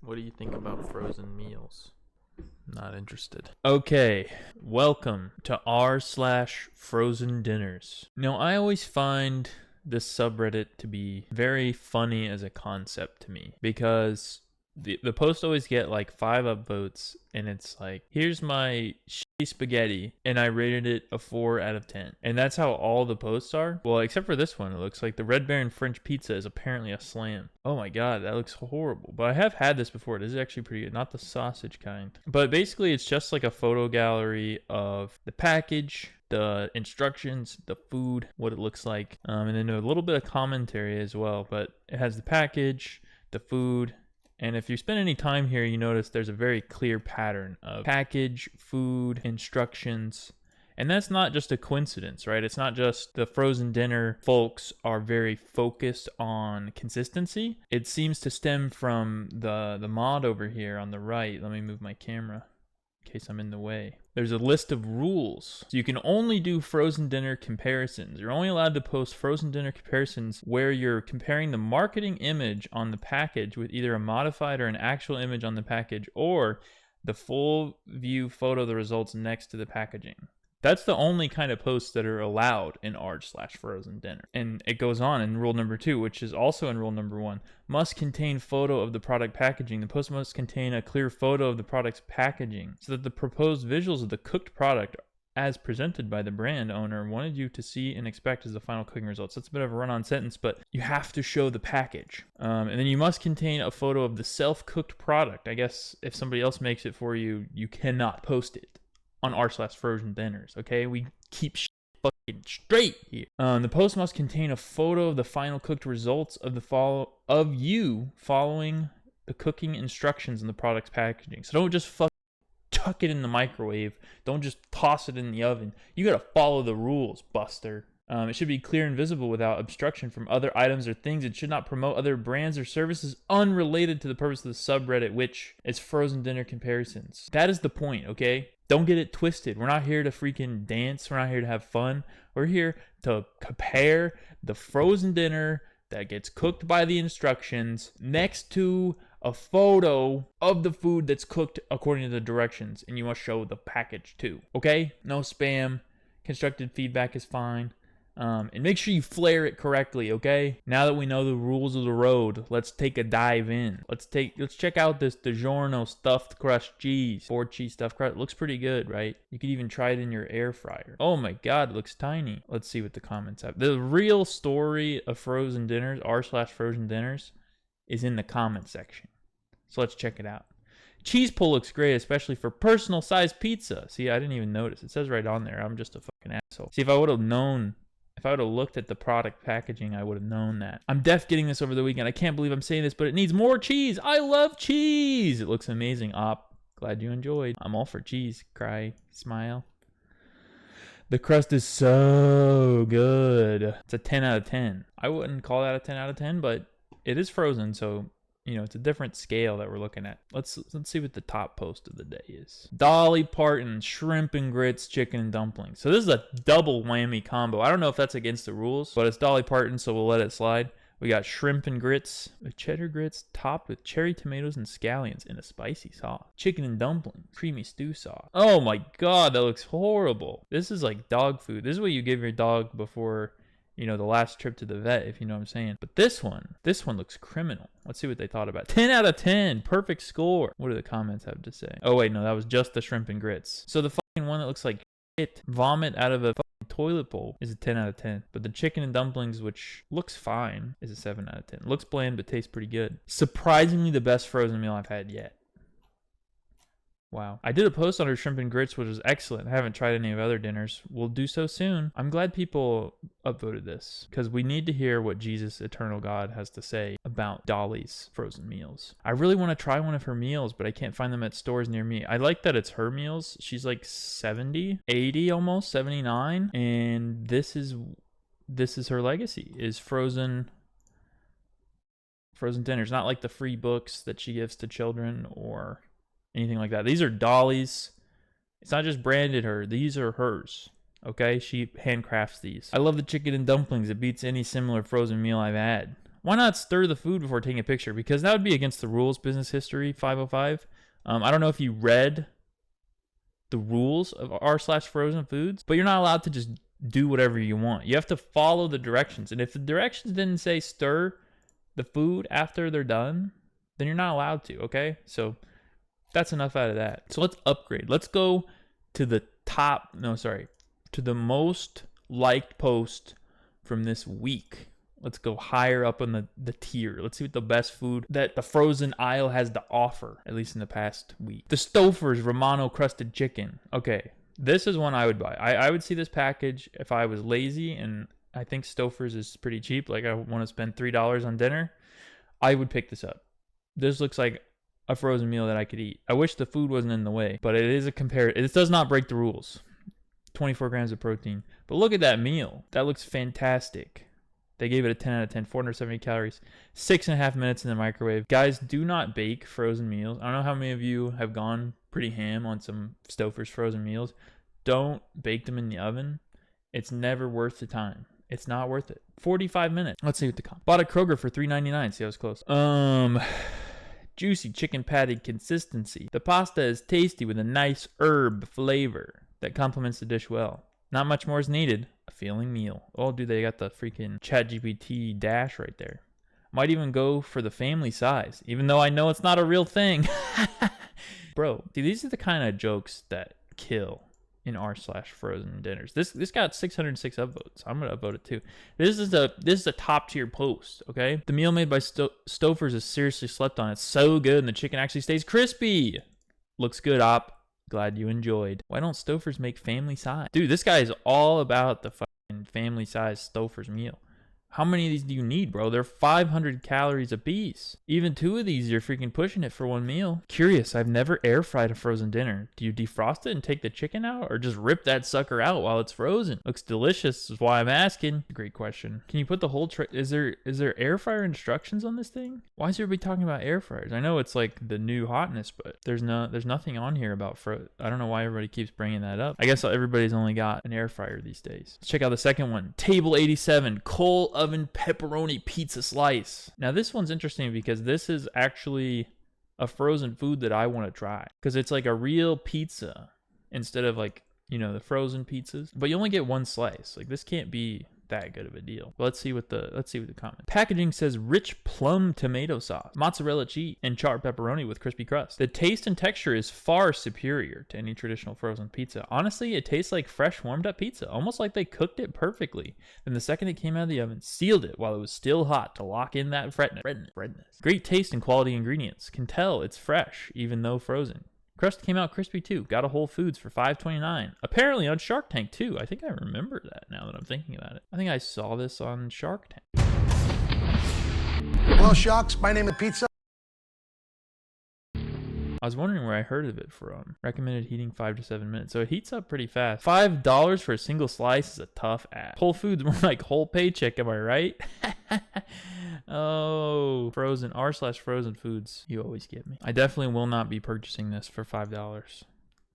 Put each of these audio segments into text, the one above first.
What do you think about frozen meals? Not interested. Okay, welcome to r/frozen dinners. Now, I always find this subreddit to be very funny as a concept to me because the posts always get like 5 upvotes, and it's like, here's my shitty spaghetti, and I rated it a 4 out of 10. And that's how all the posts are. Well, except for this one, it looks like the Red Baron French pizza is apparently a slam. Oh my god, that looks horrible. But I have had this before. This is actually pretty good. Not the sausage kind. But basically, it's just like a photo gallery of the package, the instructions, the food, what it looks like, and then a little bit of commentary as well. But it has the package, the food, and if you spend any time here, you notice there's a very clear pattern of package, food, instructions. And that's not just a coincidence, right? It's not just the frozen dinner folks are very focused on consistency. It seems to stem from the mod over here on the right. Let me move my camera in case I'm in the way. There's a list of rules. So you can only do frozen dinner comparisons. You're only allowed to post frozen dinner comparisons where you're comparing the marketing image on the package with either a modified or an actual image on the package, or the full view photo of the results next to the packaging. That's the only kind of posts that are allowed in r/frozen dinner. And it goes on in rule number 2, which is also in rule number 1. Must contain photo of the product packaging. The post must contain a clear photo of the product's packaging so that the proposed visuals of the cooked product as presented by the brand owner wanted you to see and expect as the final cooking results. That's a bit of a run-on sentence, but you have to show the package. And then you must contain a photo of the self-cooked product. I guess if somebody else makes it for you, you cannot post it on r/frozen dinners. Okay, we keep fucking straight here. The post must contain a photo of the final cooked results of you following the cooking instructions in the product's packaging. So don't just chuck it in the microwave. Don't just toss it in the oven. You gotta follow the rules, Buster. It should be clear and visible without obstruction from other items or things. It should not promote other brands or services unrelated to the purpose of the subreddit, which is frozen dinner comparisons. That is the point, okay? Don't get it twisted. We're not here to freaking dance. We're not here to have fun. We're here to compare the frozen dinner that gets cooked by the instructions next to a photo of the food that's cooked according to the directions. And you must show the package too, okay? No spam. Constructed feedback is fine. And make sure you flare it correctly, okay? Now that we know the rules of the road, let's take a dive in. Let's check out this DiGiorno stuffed crust cheese. 4 cheese stuffed crust. It looks pretty good, right? You could even try it in your air fryer. Oh my god, it looks tiny. Let's see what the comments have. The real story of frozen dinners, r/frozen dinners, is in the comment section. So let's check it out. Cheese pull looks great, especially for personal sized pizza. See, I didn't even notice. It says right on there. I'm just a fucking asshole. See, if I would have looked at the product packaging, I would have known that. I'm getting this over the weekend. I can't believe I'm saying this, but it needs more cheese. I love cheese. It looks amazing. Glad you enjoyed. I'm all for cheese. Cry, smile. The crust is so good. It's a 10 out of 10. I wouldn't call that a 10 out of 10, but it is frozen, so it's a different scale that we're looking at. Let's see what the top post of the day is. Dolly Parton, shrimp and grits, chicken and dumplings. So this is a double whammy combo. I don't know if that's against the rules, but it's Dolly Parton, so we'll let it slide. We got shrimp and grits with cheddar grits topped with cherry tomatoes and scallions in a spicy sauce. Chicken and dumplings, creamy stew sauce. Oh my god, that looks horrible. This is like dog food. This is what you give your dog before the last trip to the vet, if you know what I'm saying. But this one looks criminal. Let's see what they thought about it. 10 out of 10, perfect score. What do the comments have to say? Oh wait, no, that was just the shrimp and grits. So the fucking one that looks like vomit out of a fucking toilet bowl is a 10 out of 10. But the chicken and dumplings, which looks fine, is a 7 out of 10. Looks bland, but tastes pretty good. Surprisingly the best frozen meal I've had yet. Wow. I did a post on her shrimp and grits, which was excellent. I haven't tried any of other dinners. We'll do so soon. I'm glad people upvoted this because we need to hear what Jesus, eternal God, has to say about Dolly's frozen meals. I really want to try one of her meals, but I can't find them at stores near me. I like that it's her meals. She's like 70, 80 almost, 79. And this is her legacy, is frozen dinners. Not like the free books that she gives to children or anything like that. These are Dolly's. It's not just branded her. These are hers. Okay? She handcrafts these. I love the chicken and dumplings. It beats any similar frozen meal I've had. Why not stir the food before taking a picture? Because that would be against the rules, business history 505. I don't know if you read the rules of r/frozen foods, but you're not allowed to just do whatever you want. You have to follow the directions. And if the directions didn't say stir the food after they're done, then you're not allowed to, okay? So that's enough out of that. So let's upgrade. Let's go to the to the most liked post from this week. Let's go higher up on the tier. Let's see what the best food that the frozen aisle has to offer, at least in the past week. The Stouffer's Romano crusted chicken. Okay, this is one I would buy. I would see this package if I was lazy, and I think Stouffer's is pretty cheap. Like, I want to spend $3 on dinner. I would pick this up. This looks like a frozen meal that I could eat. I wish the food wasn't in the way, but it is a it does not break the rules. 24 grams of protein. But look at that meal. That looks fantastic. They gave it a 10 out of 10, 470 calories, 6.5 minutes in the microwave. Guys, do not bake frozen meals. I don't know how many of you have gone pretty ham on some Stouffer's frozen meals. Don't bake them in the oven. It's never worth the time. It's not worth it. 45 minutes. Let's see what the comp. Bought at Kroger for $3.99. See, I was close. Juicy chicken patty consistency. The pasta is tasty with a nice herb flavor that complements the dish well. Not much more is needed. A filling meal. Oh, dude, they got the freaking ChatGPT dash right there. Might even go for the family size, even though I know it's not a real thing. Bro, see, these are the kind of jokes that kill in r/frozen dinners. This got 606 upvotes. I'm gonna upvote it too. This is a top tier post. Okay, the meal made by Stouffer's is seriously slept on. It's so good, and the chicken actually stays crispy. Looks good, op. Glad you enjoyed. Why don't Stouffer's make family size? Dude, this guy is all about the fucking family size Stouffer's meal. How many of these do you need, bro? They're 500 calories a piece. Even 2 of these, you're freaking pushing it for one meal. Curious, I've never air fried a frozen dinner. Do you defrost it and take the chicken out, or just rip that sucker out while it's frozen? Looks delicious, is why I'm asking. Great question. Can you put the whole tray? Is there air fryer instructions on this thing? Why is everybody talking about air fryers? I know it's like the new hotness, but there's nothing on here about I don't know why everybody keeps bringing that up. I guess everybody's only got an air fryer these days. Let's check out the second one. Table 87 Coal Oven Pepperoni Pizza Slice. Now this one's interesting because this is actually a frozen food that I want to try, because it's like a real pizza instead of, like, you know, the frozen pizzas, but you only get one slice. Like, this can't be that good of a deal. But let's see what the comment. Packaging says rich plum tomato sauce, mozzarella cheese, and charred pepperoni with crispy crust. The taste and texture is far superior to any traditional frozen pizza. Honestly, it tastes like fresh warmed up pizza, almost like they cooked it perfectly. Then the second it came out of the oven, sealed it while it was still hot to lock in that redness. Great taste and quality ingredients. Can tell it's fresh even though frozen. Crust came out crispy too. Got a Whole Foods for $5.29. Apparently on Shark Tank too. I think I remember that now that I'm thinking about it. I think I saw this on Shark Tank. Hello, Sharks. My name is Pizza. I was wondering where I heard of it from. Recommended heating 5 to 7 minutes. So it heats up pretty fast. $5 for a single slice is a tough ask. Whole Foods more like whole paycheck, am I right? Oh, frozen r/frozen foods. You always get me. I definitely will not be purchasing this for $5.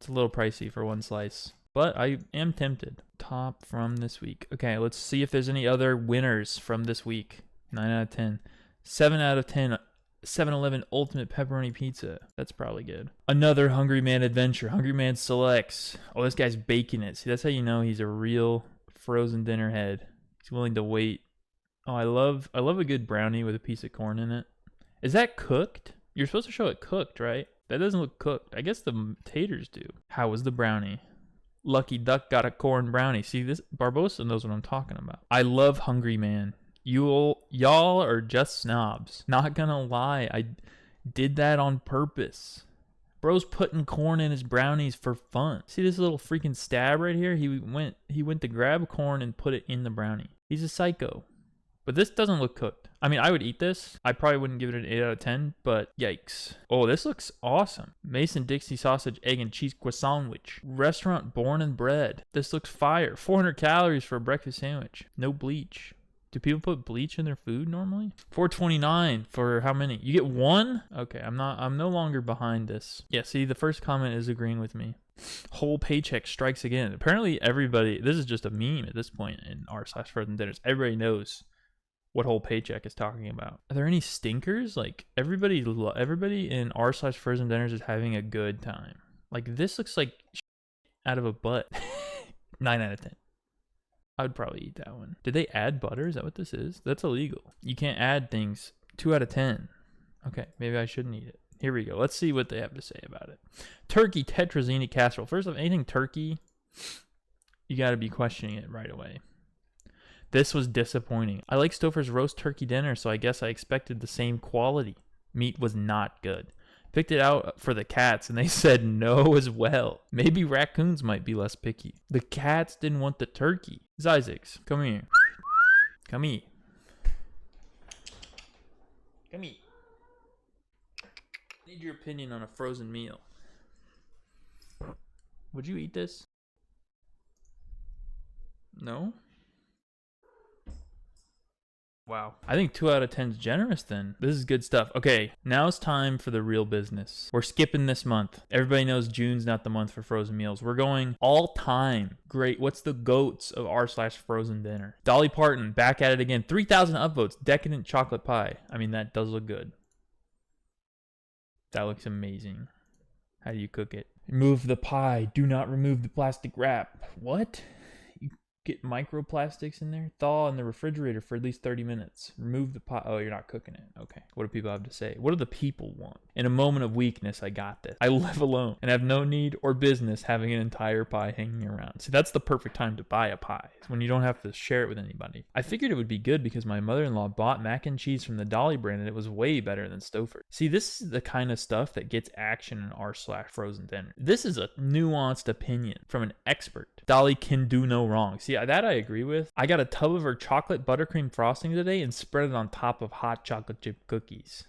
It's a little pricey for one slice, but I am tempted. Top from this week. Okay, let's see if there's any other winners from this week. 9 out of 10. 7 out of 10. 7-Eleven Ultimate Pepperoni Pizza. That's probably good. Another Hungry Man Adventure. Hungry Man Selects. Oh, this guy's baking it. See, that's how you know he's a real frozen dinner head. He's willing to wait. Oh, I love a good brownie with a piece of corn in it. Is that cooked? You're supposed to show it cooked, right? That doesn't look cooked. I guess the taters do. How was the brownie? Lucky Duck got a corn brownie. See, this Barbosa knows what I'm talking about. I love Hungry Man. Y'all are just snobs. Not gonna lie, I did that on purpose. Bro's putting corn in his brownies for fun. See this little freaking stab right here? He went to grab corn and put it in the brownie. He's a psycho. But this doesn't look cooked. I mean, I would eat this. I probably wouldn't give it an 8 out of 10, but yikes. Oh, this looks awesome. Mason-Dixie sausage, egg, and cheese croissant sandwich. Restaurant Born and Bred. This looks fire. 400 calories for a breakfast sandwich. No bleach. Do people put bleach in their food normally? $4.29 for how many? You get one? Okay, I'm no longer behind this. Yeah, see, the first comment is agreeing with me. Whole paycheck strikes again. Apparently everybody, this is just a meme at this point in r/frozen dinners. Everybody knows what whole paycheck is talking about. Are there any stinkers? Like everybody in r/frozen dinners is having a good time. Like this looks like out of a butt. 9 out of 10. I would probably eat that one. Did they add butter? Is that what this is? That's illegal. You can't add things. 2 out of 10. Okay, maybe I shouldn't eat it. Here we go. Let's see what they have to say about it. Turkey tetrazzini casserole. First off, anything turkey, you got to be questioning it right away. This was disappointing. I like Stouffer's roast turkey dinner, so I guess I expected the same quality. Meat was not good. Picked it out for the cats, and they said no as well. Maybe raccoons might be less picky. The cats didn't want the turkey. Isaacs, come here. Come here. Come here. I need your opinion on a frozen meal. Would you eat this? No? Wow. I think 2 out of 10 is generous then. This is good stuff. Okay, now it's time for the real business. We're skipping this month. Everybody knows June's not the month for frozen meals. We're going all time. Great. What's the goats of r/frozen dinner? Dolly Parton, back at it again. 3,000 upvotes. Decadent chocolate pie. I mean, that does look good. That looks amazing. How do you cook it? Remove the pie. Do not remove the plastic wrap. What? Get microplastics in there. Thaw in the refrigerator for at least 30 minutes. Remove the pie. Oh, you're not cooking it. Okay. What do people have to say? What do the people want? In a moment of weakness, I got this. I live alone and have no need or business having an entire pie hanging around. See, that's the perfect time to buy a pie. It's when you don't have to share it with anybody. I figured it would be good because my mother-in-law bought mac and cheese from the Dolly brand and it was way better than Stouffer. See, this is the kind of stuff that gets action in r/frozen dinner. This is a nuanced opinion from an expert. Dolly can do no wrong. See, that I agree with. I got a tub of her chocolate buttercream frosting today and spread it on top of hot chocolate chip cookies.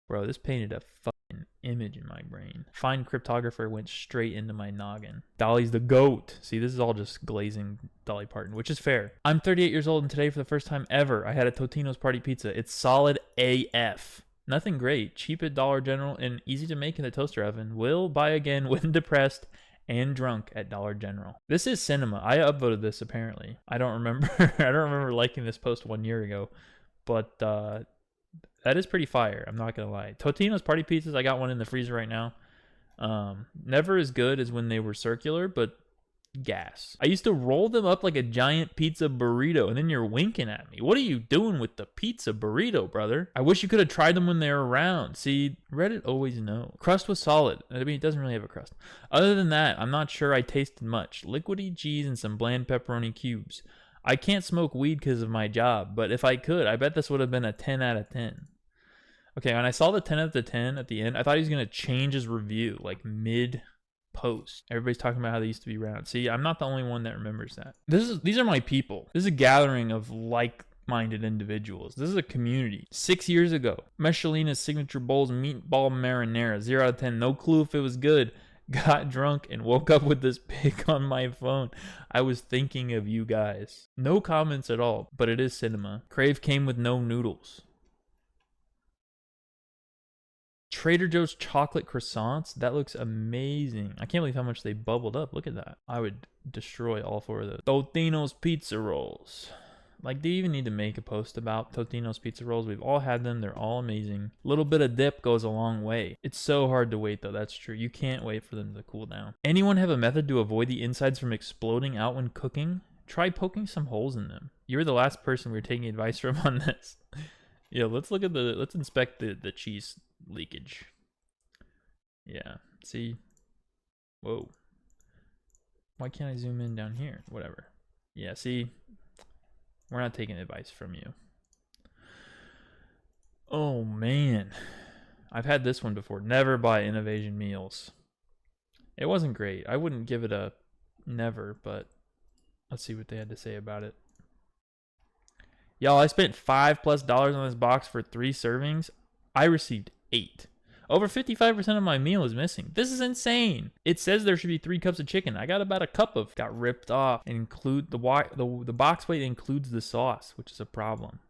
Bro, this painted a fucking image in my brain. Fine cryptographer went straight into my noggin. Dolly's the GOAT. See, this is all just glazing Dolly Parton, which is fair. I'm 38 years old and today for the first time ever, I had a Totino's party pizza. It's solid AF. Nothing great. Cheap at Dollar General and easy to make in the toaster oven. Will buy again when depressed and drunk at Dollar General. This is cinema. I upvoted this apparently. I don't remember. I don't remember liking this post 1 year ago, but that is pretty fire. I'm not gonna lie. Totino's party pizzas. I got one in the freezer right now. Never as good as when they were circular, but gas. I used to roll them up like a giant pizza burrito, and then you're winking at me. What are you doing with the pizza burrito, brother? I wish you could have tried them when they were around. See, Reddit always know. Crust was solid. I mean, it doesn't really have a crust. Other than that, I'm not sure I tasted much. Liquidy cheese and some bland pepperoni cubes. I can't smoke weed because of my job, but if I could, I bet this would have been a 10 out of 10. Okay, when I saw the 10 out of 10 at the end, I thought he was going to change his review, like mid-post. Everybody's talking about how they used to be round. See, I'm not the only one that remembers that. These are my people. This is a gathering of like-minded individuals. This is a community. 6 years ago, Michelina's signature bowls meatball marinara. 0 out of 10. No clue if it was good. Got drunk and woke up with this pic on my phone. I was thinking of you guys. No comments at all, but it is cinema. Crave came with no noodles. Trader Joe's chocolate croissants. That looks amazing. I can't believe how much they bubbled up. Look at that. I would destroy all 4 of those. Totino's pizza rolls. Like, do you even need to make a post about Totino's pizza rolls? We've all had them. They're all amazing. A little bit of dip goes a long way. It's so hard to wait, though. That's true. You can't wait for them to cool down. Anyone have a method to avoid the insides from exploding out when cooking? Try poking some holes in them. You were the last person we were taking advice from on this. Yeah, let's inspect the cheese leakage. Yeah, see? Whoa. Why can't I zoom in down here? Whatever. Yeah, see? We're not taking advice from you. Oh, man. I've had this one before. Never buy Innovation meals. It wasn't great. I wouldn't give it a never, but let's see what they had to say about it. Y'all, I spent $5+ on this box for 3 servings. I received 8. Over 55% of my meal is missing. This is insane. It says there should be 3 cups of chicken. I got about a cup of. Got ripped off. And include the box weight includes the sauce, which is a problem.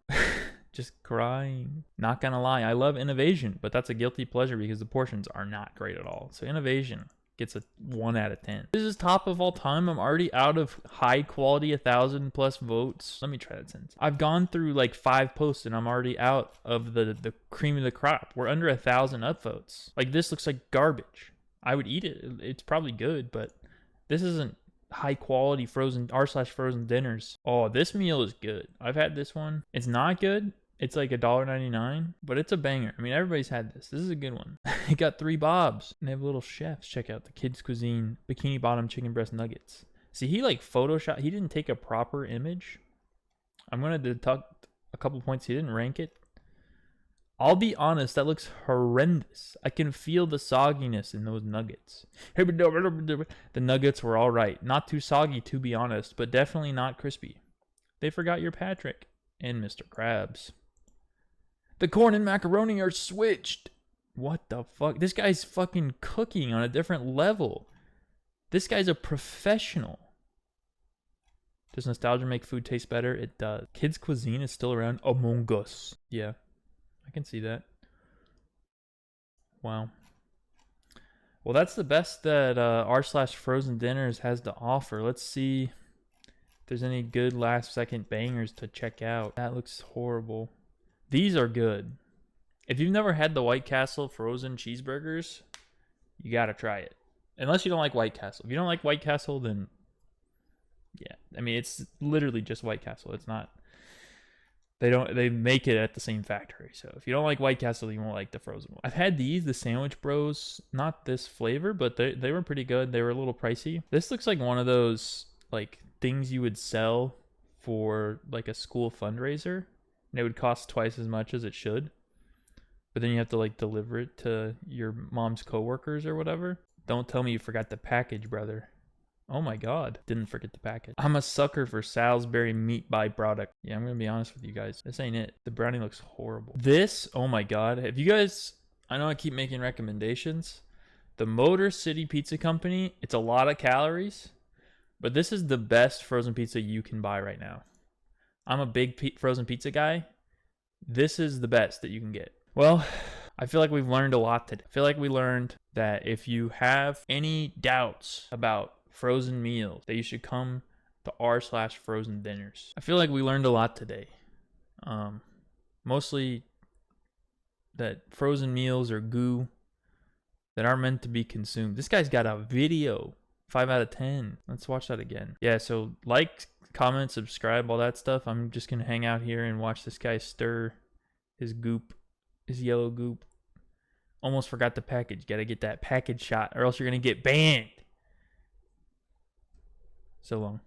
Just crying. Not gonna lie, I love Innovation, but that's a guilty pleasure because the portions are not great at all. So Innovation, gets a 1 out of 10. This is top of all time. I'm already out of high quality 1,000+ votes. Let me try that sentence. I've gone through like 5 posts and I'm already out of the cream of the crop. We're under 1,000 upvotes. Like, this looks like garbage. I would eat it. It's probably good, but this isn't high quality frozen r/frozen dinners. Oh, this meal is good. I've had this one. It's not good. It's like $1.99, but it's a banger. I mean, everybody's had this. This is a good one. It got 3 bobs. And they have little chefs. Check out the kids' cuisine bikini bottom chicken breast nuggets. See, he like Photoshop. He didn't take a proper image. I'm going to deduct a couple points. He didn't rank it. I'll be honest, that looks horrendous. I can feel the sogginess in those nuggets. The nuggets were all right. Not too soggy, to be honest, but definitely not crispy. They forgot your Patrick and Mr. Krabs. The corn and macaroni are switched. What the fuck? This guy's fucking cooking on a different level. This guy's a professional. Does nostalgia make food taste better? It does. Kids' cuisine is still around. Among Us. Yeah. I can see that. Wow. Well, that's the best that r/frozen dinners has to offer. Let's see if there's any good last second bangers to check out. That looks horrible. These are good. If you've never had the White Castle frozen cheeseburgers, you gotta try it. Unless you don't like White Castle. If you don't like White Castle, then yeah. I mean, it's literally just White Castle. It's not. They make it at the same factory. So if you don't like White Castle, you won't like the frozen one. I've had these, the Sandwich Bros, not this flavor, but they were pretty good. They were a little pricey. This looks like one of those like things you would sell for like a school fundraiser, and it would cost twice as much as it should. But then you have to like deliver it to your mom's coworkers or whatever. Don't tell me you forgot the package, brother. Oh my god, didn't forget the package. I'm a sucker for Salisbury meat byproduct. Yeah, I'm gonna be honest with you guys. This ain't it. The brownie looks horrible. This, oh my god. If you guys, I know I keep making recommendations. The Motor City Pizza Company, it's a lot of calories, but this is the best frozen pizza you can buy right now. I'm a big frozen pizza guy. This is the best that you can get. Well, I feel like we've learned a lot today. I feel like we learned that if you have any doubts about frozen meals, that you should come to r/frozen dinners. I feel like we learned a lot today. Mostly that frozen meals are goo that aren't meant to be consumed. This guy's got a video. 5 out of 10. Let's watch that again. Yeah, so like, comment, subscribe, all that stuff. I'm just gonna hang out here and watch this guy stir his goop, his yellow goop. Almost forgot the package. Gotta get that package shot or else you're gonna get banned. So long.